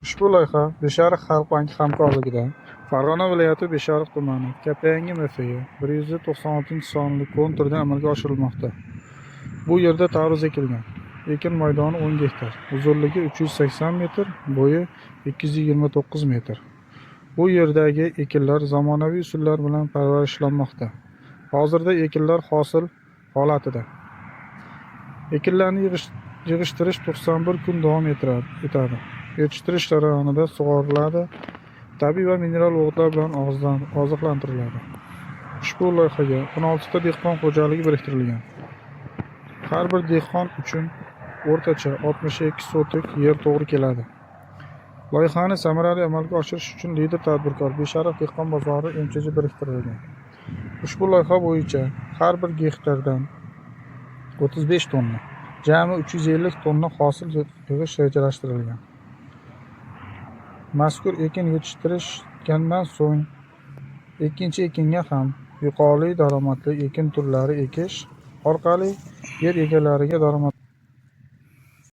Ushbu loyiha Beshariq Xalq banki hamkorligida Farg'ona viloyati Beshariq tumani Kapayangi MFI 196 konturda amalga oshirilmoqda. Bu yerda tarvuz ekilgan. Ekin maydoni 10 gektar, uzunligi 380 metr, bo'yi 229 metr. Bu yerdagi ekinlar zamonaviy usullar bilan parvarishlanmoqda. Hozirda ekinlar hosil holatida. Ekinlarni yig'ishtirish 91 kun davom etadi. Yetishtirish jarayonida sug'oriladi, tabiiy va mineral o'g'itlar bilan oziqlantiriladi. Ushbu loyihaga 16 ta dehqon xo'jaligi biriktirilgan. Har bir dehqon uchun o'rtacha 62 sotik yer to'g'ri keladi. Loyihani samarali amalga oshirish uchun lider tadbirkor Beshariq dehqon bozori MChJ biriktirilgan. Ushbu loyiha bo'yicha har bir gektardan 35 tonna, jami 350 tonna hosil yig'ish rejalashtirilgan. Mazkur ekin yetishtirishgandan so'ng ikkinchi ekinga ham yuqori daromadli ekin turlari ekish orqali yer egalariga daromad